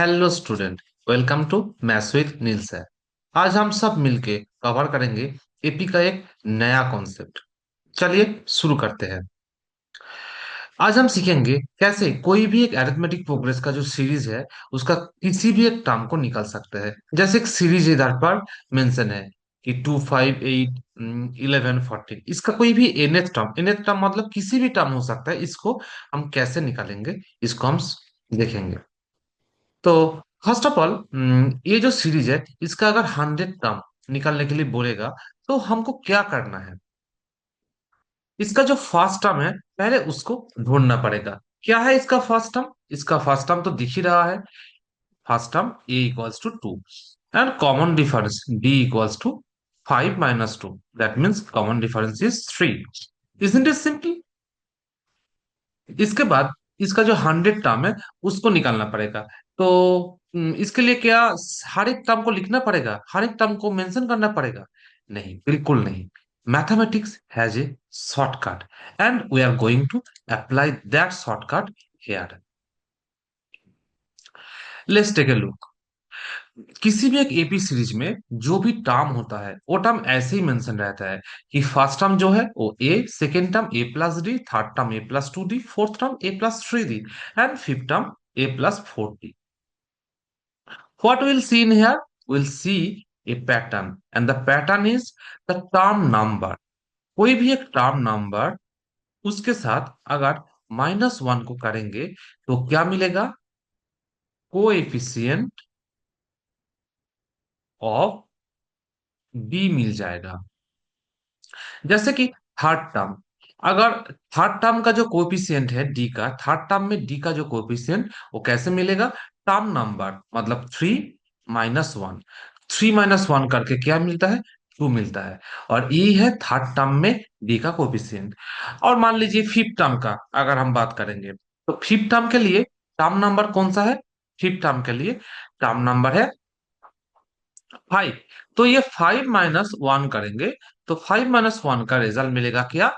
Hello student. Welcome to maths with Neel sir. आज हम सब मिलके कवर करेंगे एपी का एक नया कॉन्सेप्ट। चलिए शुरू करते हैं। आज हम सीखेंगे कैसे कोई भी एक अरिथमेटिक प्रोग्रेस का जो सीरीज है उसका किसी भी एक टर्म को निकाल सकते हैं। जैसे एक सीरीज इधर पर मेंशन है कि 2 5 8 11 14, इसका कोई भी एनथ टर्म मतलब किसी भी टर्म हो सकता है। इसको हम कैसे निकालेंगे, इसको हम देखेंगे। तो फर्स्ट ऑफ ऑल ये जो सीरीज है इसका अगर 100 टर्म निकालने के लिए बोलेगा तो हमको क्या करना है। इसका जो फर्स्ट टर्म है पहले उसको ढूंढना पड़ेगा। क्या है इसका फर्स्ट टर्म? इसका फर्स्ट टर्म तो दिख ही रहा है। First term a equals to 2 and common difference b equals to 5 - 2, that means common difference is 3। Isn't it simple? इसके बाद इसका जो 100 टर्म है उसको निकालना पड़ेगा। तो इसके लिए क्या हर एक टर्म को लिखना पड़ेगा, हर एक टर्म को मेंशन करना पड़ेगा? नहीं, बिल्कुल नहीं। Mathematics has a shortcut and we are going to apply that shortcut here. Let's take a look. किसी भी एक एपी सीरीज में जो भी टर्म होता है वो टर्म ऐसे ही मेंशन रहता है कि फर्स्ट टर्म जो है वो A, second term A plus D, third term A plus 2 D, fourth term A plus 3 D and fifth term A plus 4 D. What we'll see in here? We'll see a pattern, and the pattern is the term number. कोई भी एक term number उसके साथ अगर -1 को करेंगे तो क्या मिलेगा? कोएफिशिएंट ऑफ बी मिल जाएगा। जैसे कि थर्ड टर्म, अगर थर्ड टर्म का जो कोएफिशिएंट है डी का, थर्ड टर्म में डी का जो कोएफिशिएंट वो कैसे मिलेगा? टर्म नंबर मतलब 3 - 1। 3 - 1 करके क्या मिलता है? 2 मिलता है। और ये है थर्ड टर्म में डी का कोएफिशिएंट। और मान लीजिए फिफ्थ टर्म का अगर हम बात करेंगे तो फिफ्थ टर्म के लिए टर्म नंबर कौन सा है? फिफ्थ टर्म के लिए टर्म नंबर है 5। तो ये 5 - 1 करेंगे तो 5 - 1 का रिजल्ट मिलेगा क्या?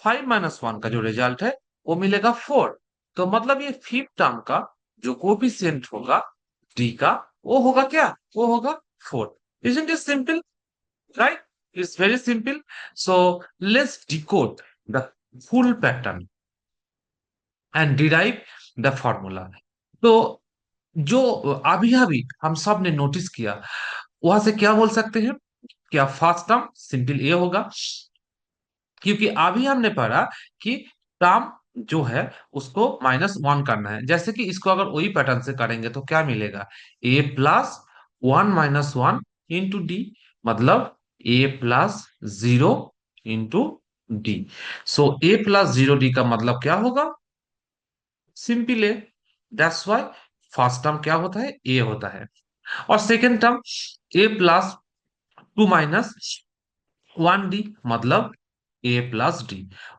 5 - 1 का जो रिजल्ट है वो मिलेगा 4। तो मतलब ये फिफ्थ टर्म का जो कोफिशिएंट होगा डी का वो होगा क्या? वो होगा 4। Isn't it simple? Right? It's very simple. So let's decode the full pattern and derive the formula. तो जो अभी अभी हम सब ने नोटिस किया वहां से क्या बोल सकते हैं? क्या फर्स्ट टर्म सिंपल ए होगा, क्योंकि अभी हमने पढ़ा कि टर्म जो है उसको -1 करना है। जैसे कि इसको अगर वही पैटर्न से करेंगे तो क्या मिलेगा? a+1 - 1 इंटू डी, मतलब a+0 इंटू डी। सो a+0 डी का मतलब क्या होगा? Simple A. That's why first term क्या होता है? ए होता है। और सेकेंड टर्म a+2 - 1 डी, मतलब a+d।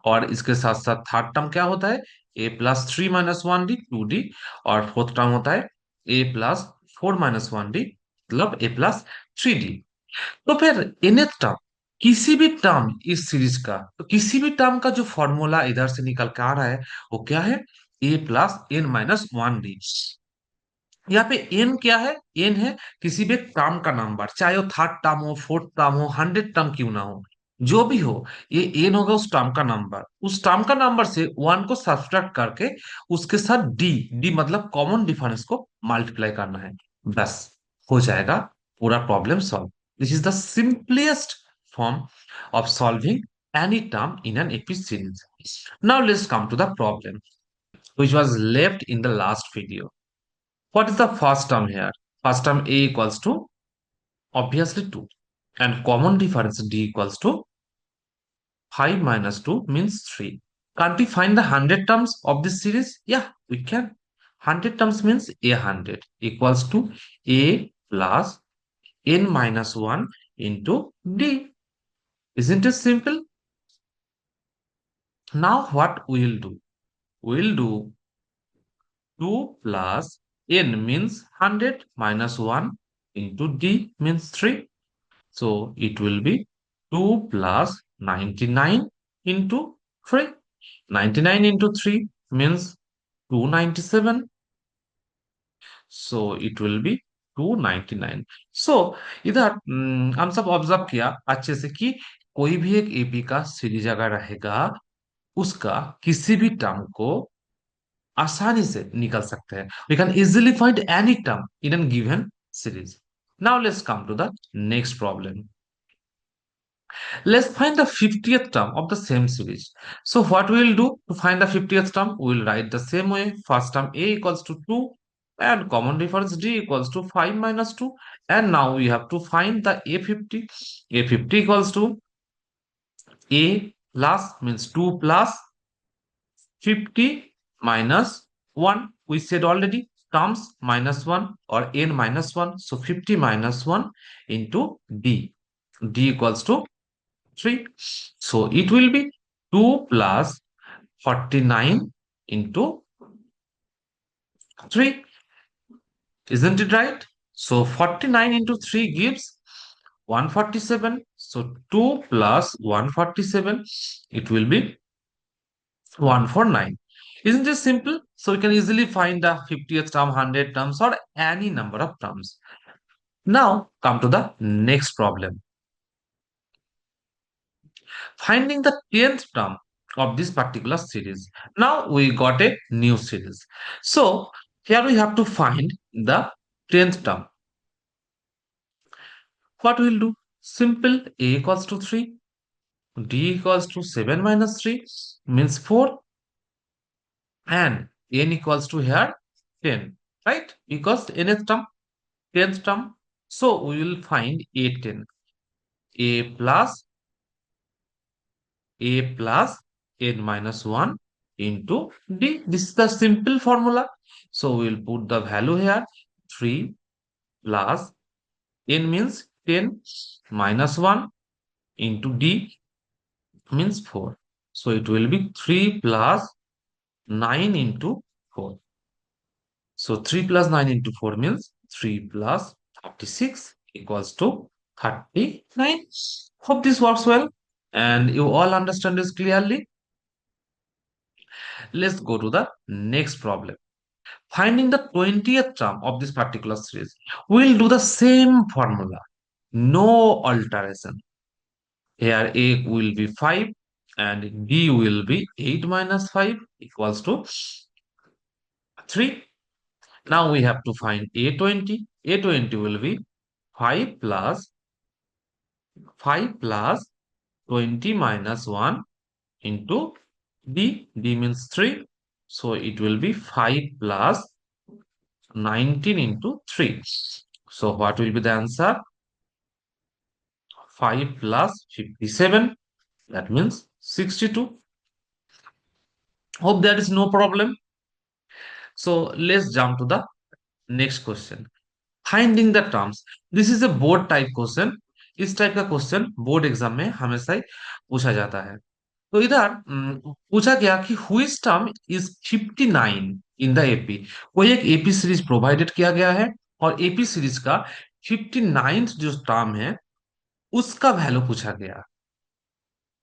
और इसके साथ साथ थर्ड टर्म क्या होता है? a+3 - 1 D, 2d। और फोर्थ टर्म होता है a+4 - 1 डी, मतलब a+3 डी। तो फिर nth टर्म, किसी भी टर्म इस सीरीज का, तो किसी भी टर्म का जो फॉर्मूला इधर से निकल के आ रहा है वो क्या है? a+n - 1 D. यहाँ पे एन क्या है? एन है किसी भी टर्म का नंबर, चाहे वो थर्ड टर्म हो, फोर्थ टर्म हो, 100 टर्म क्यों ना हो, जो भी हो, ये एन होगा उस टर्म का नंबर। उस टर्म का नंबर से 1 को सब्ट्रैक्ट करके उसके साथ डी, डी मतलब कॉमन डिफरेंस को मल्टीप्लाई करना है। बस हो जाएगा पूरा problem solve. This is the simplest form of solving any term in an AP series. Now let's come to the problem which was left in the last video. What is the first term here? First term a equals to obviously 2 and common difference d equals to 5 - 2 means 3. Can't we find the 100 terms of this series? Yeah, we can. 100 terms means a 100 equals to a plus n - 1 into d. Isn't it simple? Now what we'll do? We'll do 2 plus n means 100 minus 1 into d means 3. So it will be 2 plus 99 into 3. 99 into 3 means 297. So it will B 299। सो इधर हम सब observe किया अच्छे से कि कोई भी एक एपी का सीरीज अगर रहेगा, उसका किसी भी टर्म को आसानी से निकल सकते हैं। We can easily find any term in an given series. Now let's come to the next problem. Let's find the 50th term of the same series. So what we will do to find the 50th term? We will write the same way. First term a equals to 2 and common difference d equals to 5 minus 2. And now we have to find the a50. A50 equals to a plus means 2 plus 50 minus 1. We said already terms minus 1 or n minus 1. So 50 minus 1 into d. D equals to 3. So it will be 2 plus 49 into 3. Isn't it right? So 49 into 3 gives 147. So 2 plus 147, it will be 149. Isn't it simple? So we can easily find the 50th term, 100 terms, or any number of terms. Now come to the next problem. Finding the 10th term of this particular series. Now we got a new series. So here we have to find the 10th term. What we'll do? Simple. A equals to 3, d equals to 7 minus 3 means 4, and n equals to here 10, right? Because nth term, 10th term. So we will find a10. a plus a plus n minus 1 into d. This is the simple formula. So we'll put the value here. 3 plus n means 10 minus 1 into d means 4. So it will be 3 plus 9 into 4. So 3 plus 9 into 4 means 3 plus 36 equals to 39. Hope this works well and you all understand this clearly. Let's go to the next problem. Finding the 20th term of this particular series. We'll do the same formula. No alteration. Here a will be 5 and b will be 8 minus 5 equals to 3. Now we have to find a20. A20 will be 5 plus 20 minus 1 into d. D means 3. So it will be 5 plus 19 into 3. So what will be the answer? 5 plus 57. That means 62. Hope there is no problem. So let's jump to the next question. Finding the terms. This is a board type question. इस type का question board exam में हमेशा ही पूछा जाता है। तो इधर पूछा गया कि which term is 59 in the AP. कोई एक एपी सीरीज प्रोवाइडेड किया गया है और एपी सीरीज का 59th जो टर्म है उसका वैल्यू पूछा गया।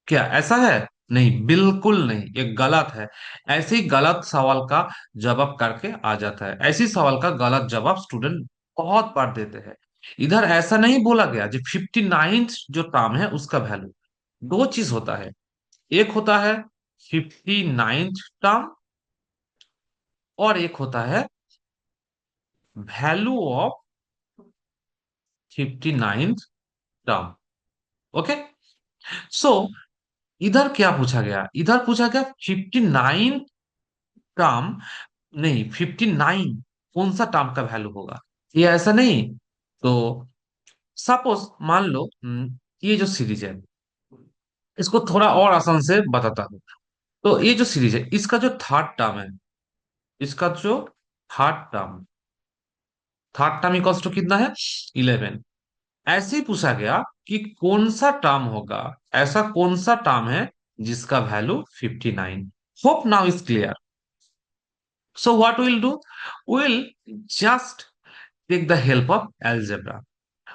क्या ऐसा है? नहीं, बिल्कुल नहीं, ये गलत है। ऐसे ही गलत सवाल का जवाब करके आ जाता है। ऐसी सवाल का गलत जवाब स्टूडेंट बहुत बार देते हैं। इधर ऐसा नहीं बोला गया जो 59th जो टर्म है उसका वैल्यू। दो चीज होता है, एक होता है 59th टर्म और एक होता है value of 59th term. Okay, so इधर क्या पूछा गया? इधर पूछा गया 59 टर्म, नहीं 59 कौन सा टर्म का वैल्यू होगा, ये ऐसा नहीं। तो सपोज मान लो ये जो सीरीज है इसको थोड़ा और आसान से बताता हूँ। तो ये जो सीरीज है इसका जो थर्ड टर्म है, इसका जो third term, third term equals to कितना है? 11। ऐसे ही पूछा गया कि कौन सा टर्म होगा, ऐसा कौन सा टर्म है जिसका value 59। Hope now is clear. So what we'll do? We'll just take the help of algebra.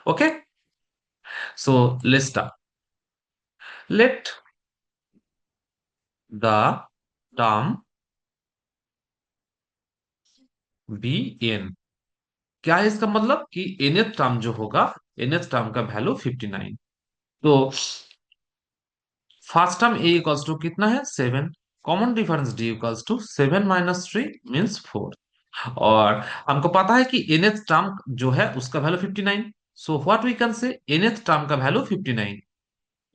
Okay. So let's start. Let the term be n. क्या है इसका मतलब कि nth टर्म जो होगा, nth टर्म का वैल्यू 59। तो first term a equals to कितना है, 7। Common difference d equals to 7 - 3 means 4। और हमको पता है कि nth टर्म जो है उसका value 59। So what we can say, nth term का value 59,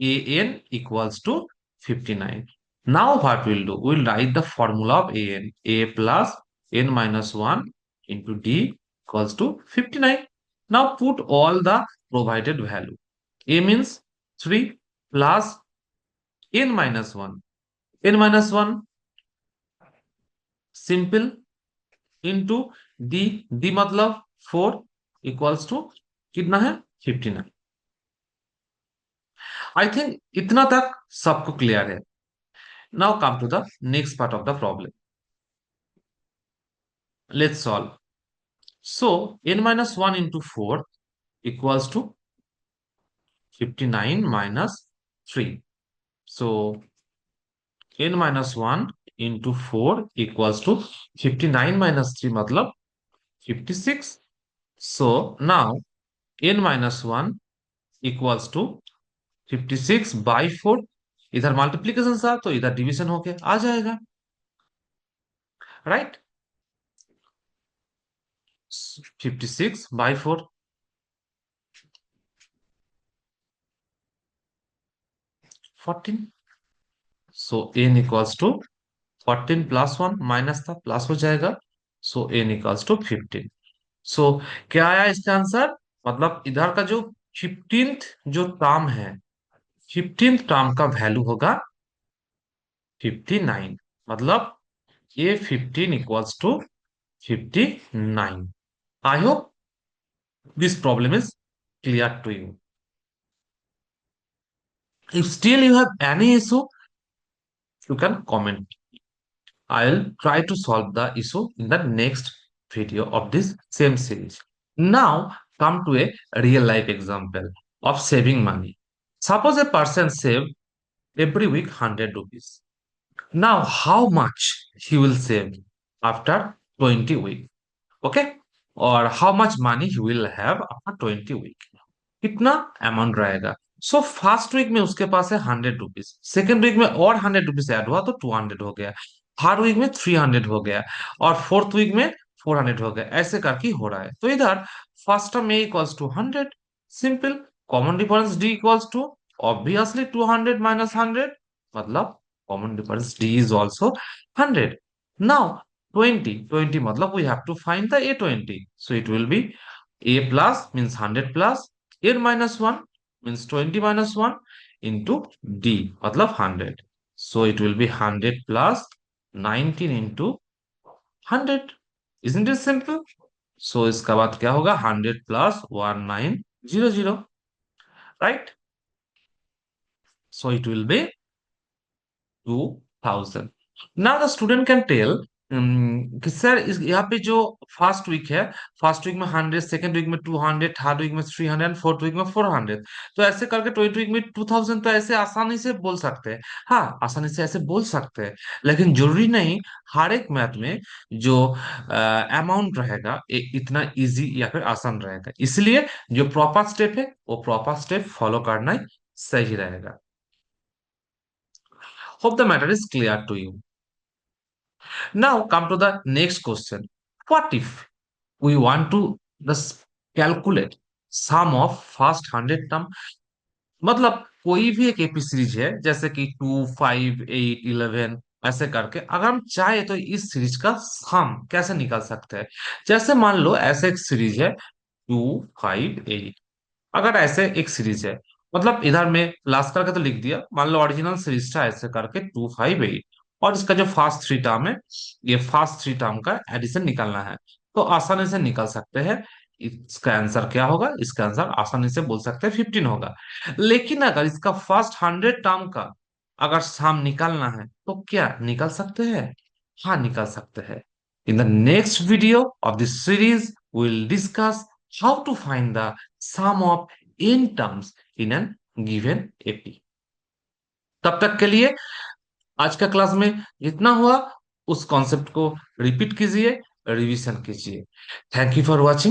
an equals to 59. Now what we'll do? We'll write the formula of an. A plus n minus 1 into d equals to 59. Now put all the provided value. A means 3 plus n minus 1. n minus 1 simple into d, d मतलब 4 equals to कितना है, 59। I think इतना तक सबको clear है। Now come to the next part of the problem. Let's solve. So n minus 1 into 4 equals to 59 minus 3. So n minus 1 into 4 equals to 59 minus 3 मतलब 56. So now n minus 1 equals to 56 by 4। इधर multiplication था तो इधर division होके आ जाएगा, right. 56 by 4, 14। So n equals to 14 plus 1 minus था, plus हो जाएगा। So n equals to 15। So क्या आया इसका आंसर, मतलब इधर का जो 15th जो टर्म है, 15th टर्म का वैल्यू होगा 59। मतलब ये 15 equals to 59। I hope this problem is clear to you. If still you have any issue, you can comment. I'll try to solve the issue in the next video of this same series. Now, come to a real life example of saving money. Suppose a person save every week 100 rupees. Now, how much he will save after 20 weeks? Okay? Or how much money he will have after 20 weeks? कितना amount रहेगा। So first week में उसके पास है 100 rupees, second week में और 100 rupees add हुआ तो 200 हो गया, थर्ड वीक में 300 हो गया, और फोर्थ वीक में 400 हो गया, ऐसे करके हो रहा है। तो इधर first term a equals to 100, simple. Common difference d equals to obviously 200 minus 100, मतलब common difference d is also 100। Now 20, 20 मतलब we have to find the a20, so it will be a plus means 100 plus n minus 1 means 20 minus 1 into d मतलब 100। So it will be 100 plus 19 into 100। Isn't it simple? So इसका बाद क्या होगा, 100 plus 1900, right? So it will be 2000। Now the student can tell कि sir इस यहाँ पे जो फर्स्ट वीक है, फर्स्ट वीक में 100, सेकेंड वीक में 200, थर्ड वीक में 300, फोर्थ वीक में 400, तो ऐसे करके 20 वीक में 2000, तो ऐसे आसानी से बोल सकते हैं। हाँ, आसानी से ऐसे बोल सकते हैं, लेकिन जरूरी नहीं हर एक मैथ में जो अमाउंट रहेगा इतना इजी या फिर आसान रहेगा। इसलिए जो प्रॉपर स्टेप है वो प्रॉपर स्टेप फॉलो करना ही सही रहेगा। Hope the matter is clear to you. Now come to the next question. What if we want to just calculate sum of first 100 term? मतलब कोई भी एक एपी सीरीज है, जैसे कि 2, 5, 8, 11, ऐसे करके अगर हम चाहे तो इस सीरीज का सम कैसे निकाल सकते हैं। जैसे मान लो ऐसे एक सीरीज है 2, 5, 8। अगर ऐसे एक सीरीज है, मतलब इधर में लास्ट करके तो लिख दिया, मान लो ओरिजिनल सीरीज था ऐसे करके 2, 5, 8, और इसका जो फास्ट थ्री टर्म है, ये फास्ट थ्री टर्म का एडिशन निकालना है, तो आसानी से निकाल सकते हैं। इसका आंसर क्या होगा, इसका आंसर आसानी से बोल सकते हैं 15 होगा। लेकिन अगर इसका फर्स्ट 100 टर्म का अगर सम निकालना है तो क्या निकाल सकते हैं, हाँ निकाल सकते हैं। In the next video of this series will discuss how to find the sum of n terms in an given AP। तब तक के लिए आज का क्लास में जितना हुआ उस कॉन्सेप्ट को रिपीट कीजिए, रिवीजन कीजिए। Thank you for watching.